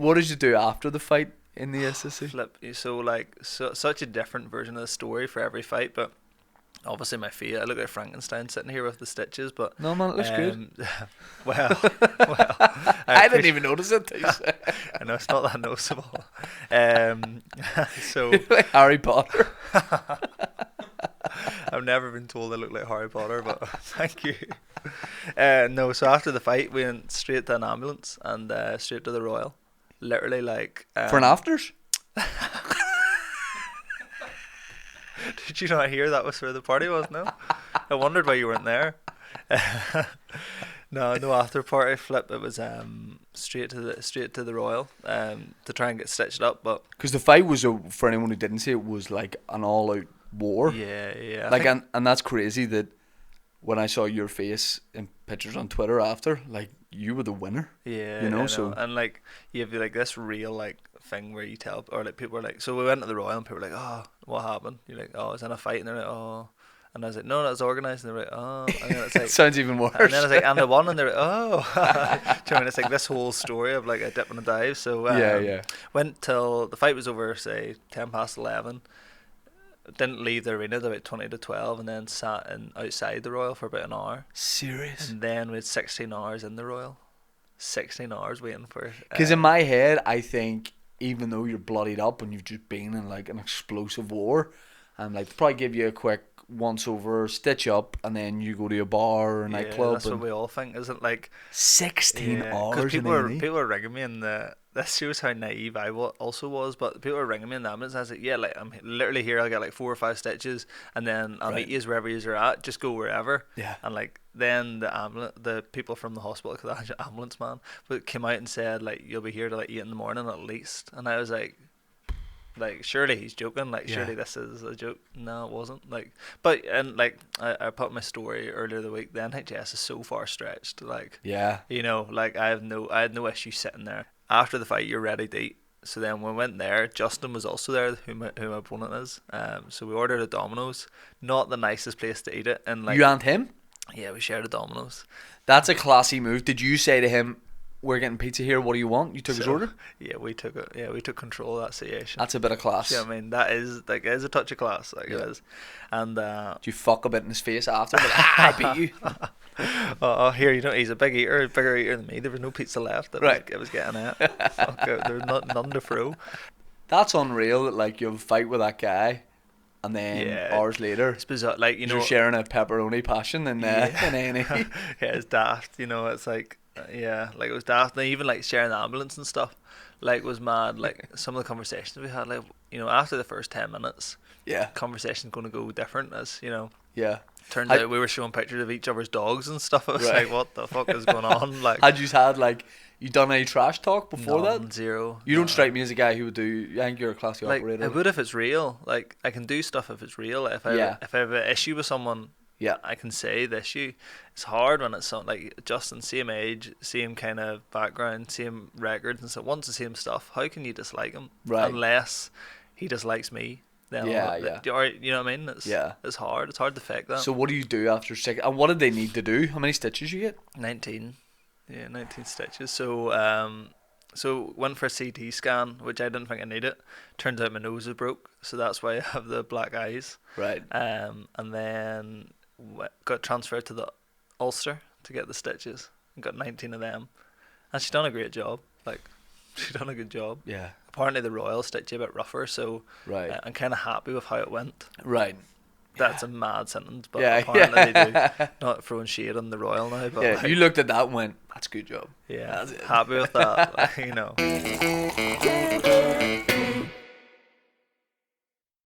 What did you do after the fight in the SSC? Flip. So such a different version of the story for every fight, but obviously my feet. I look like Frankenstein sitting here with the stitches, but No, man, it looks good. well, I didn't even notice it. I know it's not that noticeable. So Like Harry Potter. I've never been told I look like Harry Potter, but thank you. No, so after the fight, we went straight to an ambulance and straight to the Royal. Literally, like For an afters? Did you not hear that was where the party was? No, I wondered why you weren't there. No after party. Flip. It was straight to the Royal to try and get stitched up, but Because the fight was, for anyone who didn't see it, was like an all-out war. yeah. Like, and that's crazy that when I saw your face in pictures on Twitter after, like, you were the winner. Yeah, You know, I know. so- And like you have like this real like thing where you tell, or like people are like, so we went to the Royal and people were like, oh, what happened? You're like, oh, I was in a fight, and they're like, oh, and I was like, no, that was organised, and they're like, oh, and then it's like, Sounds even worse. and then I was like, and I won, and they're like, oh, do you know what I mean? It's like this whole story of like a dip and a dive. So Yeah. went till the fight was over, say 11:10. Didn't leave the arena till about 20 to 12, and then sat outside the Royal for about an hour, Serious? and then we had 16 hours in the Royal. 16 hours waiting for. Because in my head, I think even though you're bloodied up and you've just been in like an explosive war, and like they probably give you a quick once over, stitch up, and then you go to a bar or a nightclub. That's what we all think, isn't like 16 'cause hours. people in are A&E? people are ringing me, and this shows how naive I also was. But people are ringing me in the ambulance. And I was like, yeah, like I'm literally here. I'll get like 4 or 5 stitches, and then I'll Right. meet you wherever you are at. Just go wherever. Yeah. And like then the people from the hospital, because the ambulance man, but came out and said like you'll be here till like 8 in the morning at least. And I was like surely he's joking, like Yeah. surely this is a joke. No, it wasn't. Like, but and like I put my story earlier the week, the NHS is so far stretched, like, Yeah. you know, like I had no issue sitting there. After the fight, you're ready to eat. So then when we went there, Justin was also there, who my opponent is. So we ordered a Domino's. Not the nicest place to eat it, and like You and him? yeah, we shared a Domino's. That's a classy move. Did you say to him, we're getting pizza here, what do you want? You took his So, order? Yeah, we took it. Yeah, we took control of that situation. That's a bit of class. Yeah, I mean that is like it is a touch of class, like it Yeah. is, and Do you fuck a bit in his face after? Like, I beat you. oh, here you know he's a bigger eater than me. There was no pizza left. Right. It was getting it. Fuck it, there was none to throw. That's unreal that like you'll fight with that guy and then Yeah. hours later It's bizarre, like you you're know. sharing a pepperoni passion in Yeah. A&E. Yeah, it's daft. You know, it's like yeah, like it was daft. And even like sharing the ambulance and stuff, like was mad. Like some of the conversations we had, like you know, after the first 10 minutes, Yeah. conversation's going to go different. As you know, Yeah. turns I- out we were showing pictures of each other's dogs and stuff. It was Right. like, what the fuck is going on? Like, Had you had like you done any trash talk before none, that? zero. You don't no. strike me as a guy who would do. I think you're a classy Like operator. I would if it's real. Like I can do stuff if it's real. If I Yeah. if I have an issue with someone, Yeah. I can say the issue. It's hard when it's something like Justin, same age, same kind of background, same records and so wants the same stuff. How can you dislike him? Right. Unless he dislikes me. Then Yeah, Or, you know what I mean? It's, Yeah. It's hard. It's hard to fake that. So what do you do after 6? And what did they need to do? How many stitches you get? 19. Yeah, 19 stitches. So so went for a CT scan, which I didn't think I needed. Turns out my nose is broke, so that's why I have the black eyes. Right. And then got transferred to the Ulster to get the stitches and got 19 of them. And she done a great job. Like, she done a good job. Yeah. Apparently the Royal stitch you a bit rougher, so Right. I'm kind of happy with how it went. Right. That's a mad sentence, but Yeah. apparently they Yeah. do. Not throwing shade on the Royal now, but Yeah. like, You looked at that and went, "That's a good job." yeah, That's it. happy with that, like, you know.